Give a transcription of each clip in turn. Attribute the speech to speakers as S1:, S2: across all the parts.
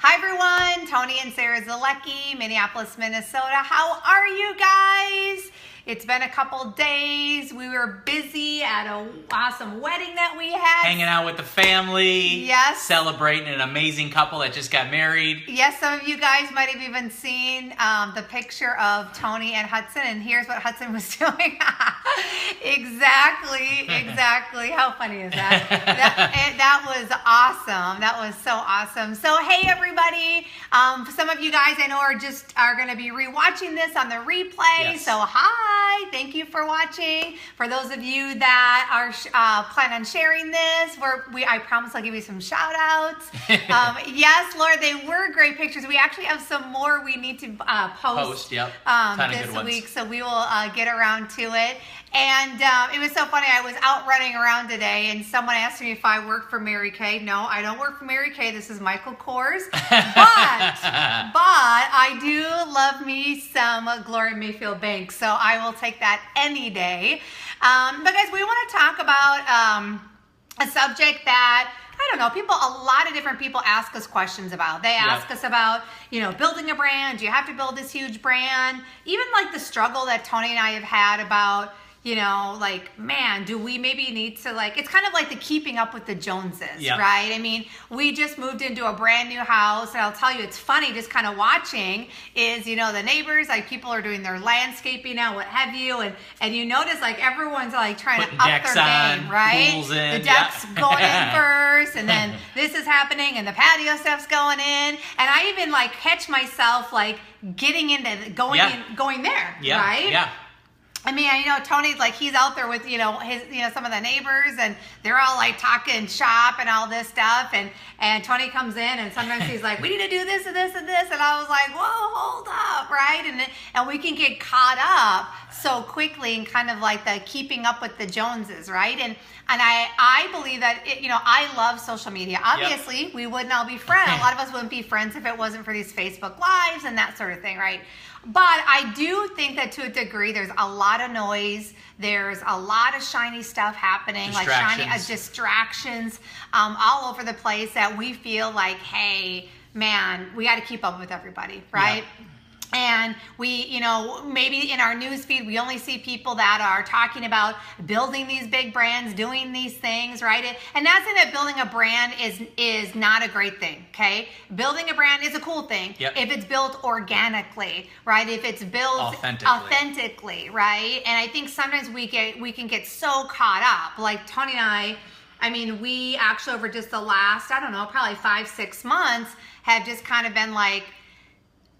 S1: Hi everyone, Tony and Sarah Zalecki, Minneapolis, Minnesota. How are you guys? It's been a couple days. We were busy at an awesome wedding that we had.
S2: Hanging out with the family.
S1: Yes.
S2: Celebrating an amazing couple that just got married.
S1: Yes, some of you guys might have even seen the picture of Tony and Hudson, and here's what Hudson was doing. Exactly. How funny is that? That was awesome. That was so awesome. So hey everybody, some of you guys I know are going to be rewatching this on the replay.
S2: Yes.
S1: So hi, thank you for watching. For those of you that are plan on sharing this, I promise I'll give you some shout outs. Yes, Laura, they were great pictures. We actually have some more we need to post
S2: Yep.
S1: this week, so we will get around to it. And it was so funny. I was out running around today, and someone asked me if I work for Mary Kay. No, I don't work for Mary Kay. This is Michael Kors. But I do love me some Gloria Mayfield Banks, so I will take that any day. But guys, we want to talk about a subject that I don't know. A lot of different people ask us questions about. They ask us about, building a brand. Do you have to build this huge brand? Even like the struggle that Tony and I have had about, man, do we maybe need to it's kind of like the keeping up with the Joneses, right? I mean, we just moved into a brand new house, and I'll tell you, it's funny just kind of watching is, the neighbors, people are doing their landscaping now, what have you, and you notice everyone's trying
S2: Putting
S1: to up
S2: decks
S1: their
S2: on,
S1: game, right?
S2: pools in,
S1: the decks going in first, and then this is happening, and the patio stuff's going in, and I even catch myself getting into going there, right?
S2: Yeah.
S1: I mean, Tony's he's out there with, his, some of the neighbors, and they're all talking shop and all this stuff. And Tony comes in, and sometimes he's like, we need to do this and this and this. And I was like, whoa, hold up, right? And we can get caught up so quickly in kind of the keeping up with the Joneses, right? And I believe that, I love social media. Obviously, we wouldn't all be friends. A lot of us wouldn't be friends if it wasn't for these Facebook Lives and that sort of thing, right? But I do think that to a degree, there's a lot of noise. There's a lot of shiny stuff happening, distractions all over the place that we feel hey, man, we got to keep up with everybody, right? Yeah. And we, maybe in our news feed, we only see people that are talking about building these big brands, doing these things, right? And not saying that building a brand is not a great thing, okay? Building a brand is a cool thing if it's built organically, right? If it's built authentically, right? And I think sometimes we can get so caught up. Like Tony and I mean, we actually over just the last, probably 5-6 months have just kind of been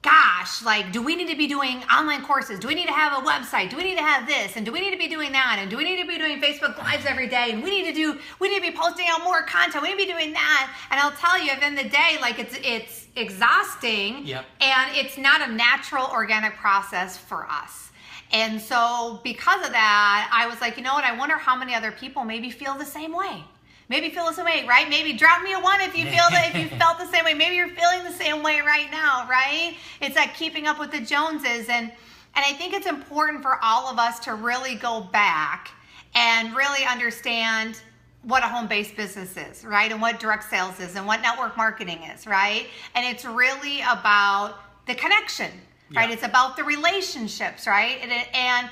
S1: gosh, do we need to be doing online courses? Do we need to have a website? Do we need to have this? And do we need to be doing that? And do we need to be doing Facebook Lives every day? And we need to be posting out more content. We need to be doing that. And I'll tell you, at the end of the day, it's exhausting.
S2: Yep.
S1: And it's not a natural, organic process for us. And so because of that, I was you know what? I wonder how many other people maybe feel the same way. Maybe feel the same way, right? Maybe drop me a 1 if you if you felt the same way. Maybe you're feeling the same way right now, right? It's keeping up with the Joneses. And I think it's important for all of us to really go back and really understand what a home-based business is, right? And what direct sales is and what network marketing is, right? And it's really about the connection, right? It's about the relationships, right? And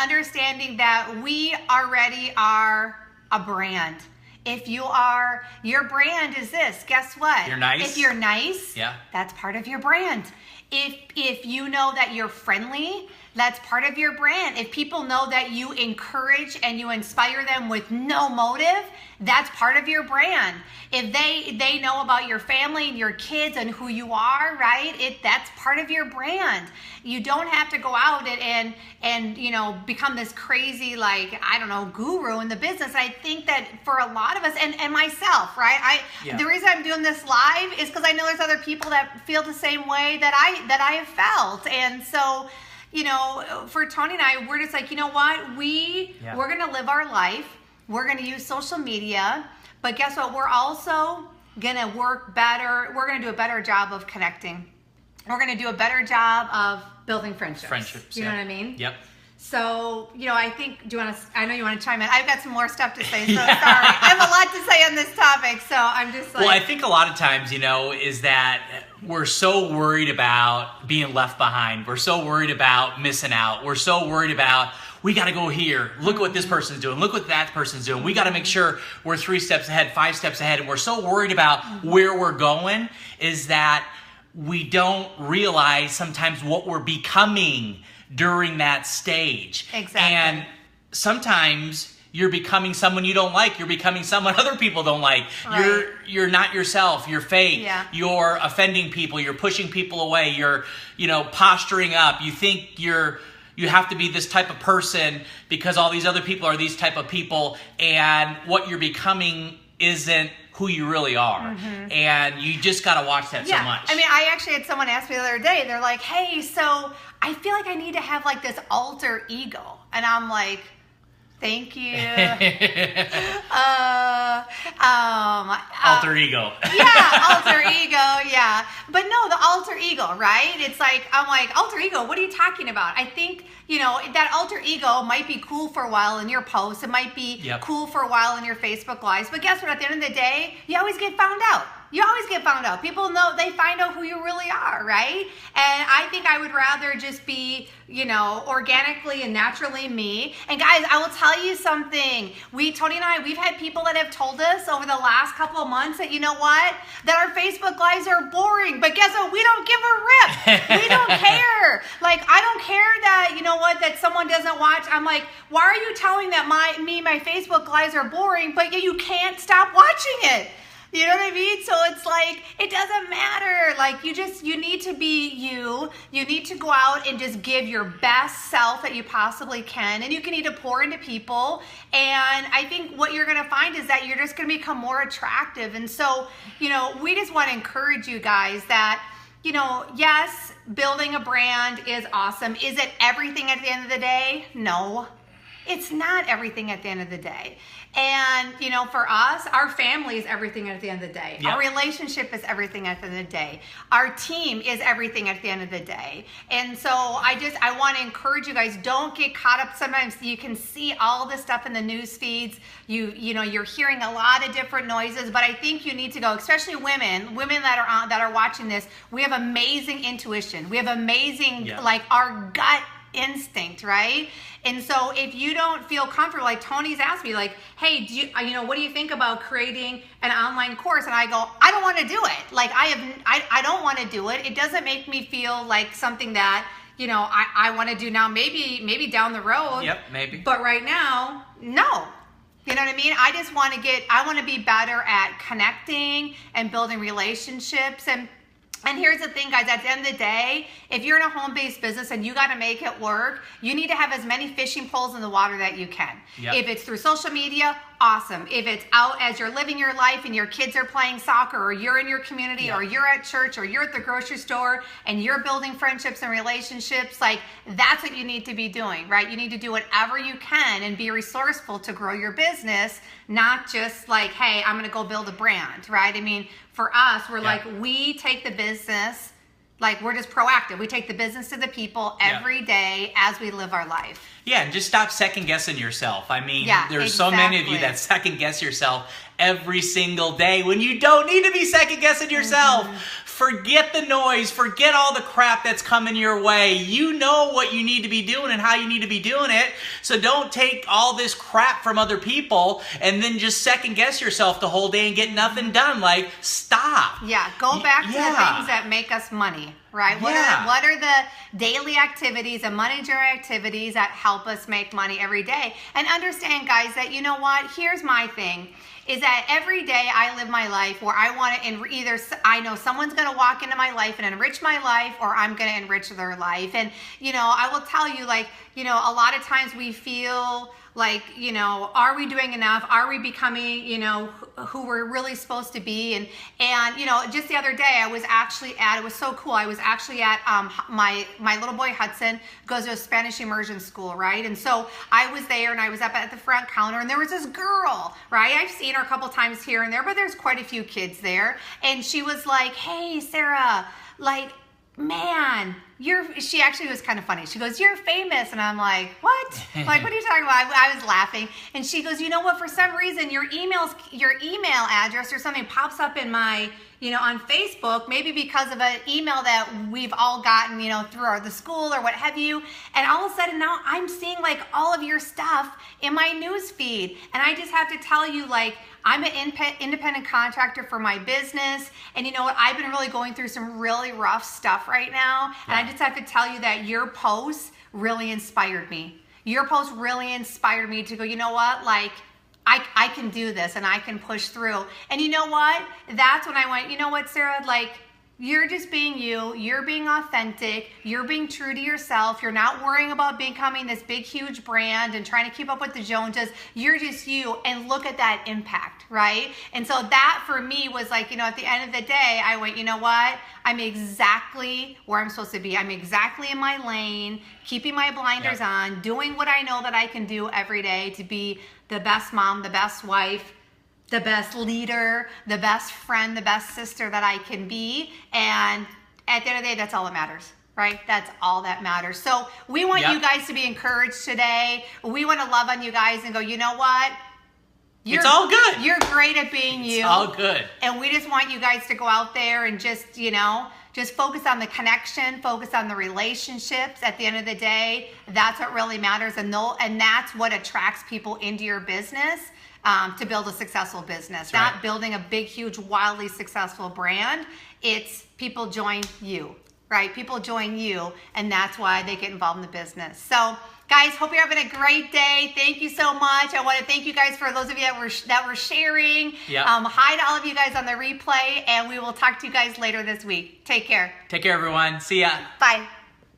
S1: understanding that we already are a brand. If your brand is this, guess what?
S2: You're nice.
S1: If you're nice, that's part of your brand. If you know that you're friendly, that's part of your brand. If people know that you encourage and you inspire them with no motive, that's part of your brand. If they know about your family and your kids and who you are, right? That's part of your brand. You don't have to go out and become this crazy guru in the business. I think that for a lot of us and myself, right? The reason I'm doing this live is because I know there's other people that feel the same way that I have felt. And so for Tony and I, we're just you know what? We're going to live our life. We're going to use social media. But guess what? We're also going to work better. We're going to do a better job of connecting. We're going to do a better job of building friendships. You know what I mean?
S2: Yep.
S1: So, I think, I know you want to chime in. I've got some more stuff to say, so sorry. I have a lot to say on this topic, so I'm just like.
S2: Well, I think a lot of times, is that we're so worried about being left behind. We're so worried about missing out. We're so worried about, we got to go here. Look what this person's doing. Look what that person's doing. We got to make sure we're 3 steps ahead, 5 steps ahead. And we're so worried about where we're going is that we don't realize sometimes what we're becoming during that stage.
S1: Exactly.
S2: And sometimes you're becoming someone you don't like. You're becoming someone other people don't like.
S1: Right.
S2: You're not yourself. You're fake.
S1: Yeah.
S2: You're offending people. You're pushing people away. You're, posturing up. You think you have to be this type of person because all these other people are these type of people, and what you're becoming isn't who you really are. Mm-hmm. And you just got to watch that so much.
S1: I mean, I actually had someone ask me the other day, they're like, hey, so I feel like I need to have like this alter ego. And I'm like, thank you.
S2: Alter ego.
S1: Yeah, alter ego, yeah. But no, the alter ego, right? It's like, I'm like, alter ego, what are you talking about? I think, that alter ego might be cool for a while in your posts. It might be cool for a while in your Facebook lives. But guess what? At the end of the day, you always get found out. You always get found out. People know, they find out who you really are, right? And I think I would rather just be, organically and naturally me. And guys, I will tell you something. Tony and I, we've had people that have told us over the last couple of months that, that our Facebook lives are boring. But guess what? We don't give a rip. We don't care. Like, I don't care that, that someone doesn't watch. I'm like, why are you telling that my Facebook lives are boring, but you can't stop watching it? You know what I mean? So it's like, it doesn't matter. Like, you need to be you. You need to go out and just give your best self that you possibly can. And you can need to pour into people. And I think what you're going to find is that you're just going to become more attractive. And so, we just want to encourage you guys that, yes, building a brand is awesome. Is it everything at the end of the day? No. It's not everything at the end of the day. And, for us, our family is everything at the end of the day. Yep. Our relationship is everything at the end of the day. Our team is everything at the end of the day. And so I want to encourage you guys, don't get caught up. Sometimes you can see all this stuff in the news feeds. You're hearing a lot of different noises, but I think you need to go, especially women that are watching this. We have amazing intuition. We have amazing, our gut instinct, right? And so if you don't feel comfortable, like Tony's asked me, like, hey, what do you think about creating an online course? And I go, I don't want to do it. Like, I don't want to do it. It doesn't make me feel like something that, I want to do now, maybe down the road.
S2: Yep, maybe.
S1: But right now, no. You know what I mean? I want to be better at connecting and building relationships. And here's the thing, guys, at the end of the day, if you're in a home-based business and you got to make it work, you need to have as many fishing poles in the water that you can. Yep. If it's through social media, awesome. If it's out as you're living your life and your kids are playing soccer, or you're in your community, or you're at church, or you're at the grocery store and you're building friendships and relationships, like, that's what you need to be doing, right? You need to do whatever you can and be resourceful to grow your business, not just like, hey, I'm going to go build a brand, right? I mean, for us, we're like, we take the business, like, we're just proactive. We take the business to the people every day as we live our life.
S2: Yeah, and just stop second guessing yourself. I mean, there's so many of you that second guess yourself every single day when you don't need to be second guessing yourself. Mm-hmm. Forget the noise. Forget all the crap that's coming your way. You know what you need to be doing and how you need to be doing it. So don't take all this crap from other people and then just second guess yourself the whole day and get nothing done. Like, stop.
S1: Yeah, go back to the things that make us money, right? What are the daily activities and monetary activities that help us make money every day? And understand, guys, that you know what? Here's my thing. Is that every day I live my life where I want to, either I know someone's going to walk into my life and enrich my life, or I'm going to enrich their life. And, I will tell you, like, a lot of times we feel like, are we doing enough? Are we becoming, who we're really supposed to be? And just the other day I was actually it was so cool. I was actually at my little boy Hudson goes to a Spanish immersion school, right? And so I was there and I was up at the front counter and there was this girl, right? I've seen her a couple times here and there, but there's quite a few kids there. And she was like, hey, Sarah, like, man, she actually was kind of funny. She goes, you're famous. And I'm like, what? Like, what are you talking about? I was laughing. And she goes, you know what? For some reason, your email address or something pops up in my, on Facebook, maybe because of an email that we've all gotten, through the school or what have you. And all of a sudden now I'm seeing like all of your stuff in my news feed. And I just have to tell you, like, I'm an independent contractor for my business. And you know what? I've been really going through some really rough stuff right now. And I just have to tell you that your post really inspired me. Your post really inspired me to go, you know what? Like, I can do this and I can push through. And you know what? That's when I went, you know what, Sarah? Like, you're just being you. You're being authentic. You're being true to yourself. You're not worrying about becoming this big, huge brand and trying to keep up with the Joneses. You're just you. And look at that impact, right? And so that for me was like, at the end of the day, I went, you know what? I'm exactly where I'm supposed to be. I'm exactly in my lane, keeping my blinders on, doing what I know that I can do every day to be the best mom, the best wife, the best leader, the best friend, the best sister that I can be. And at the end of the day, that's all that matters, right? That's all that matters. So we want you guys to be encouraged today. We want to love on you guys and go, you know what? It's
S2: all good.
S1: You're great at being you.
S2: It's all good.
S1: And we just want you guys to go out there and just, just focus on the connection, focus on the relationships. At the end of the day, that's what really matters. And that's what attracts people into your business. To build a successful business, not building a big, huge, wildly successful brand. It's people join you, right? People join you, and that's why they get involved in the business. So, guys, hope you're having a great day. Thank you so much. I want to thank you guys for those of you that were sharing. Hi to all of you guys on the replay, and we will talk to you guys later this week. Take care.
S2: Take care, everyone. See ya.
S1: Bye.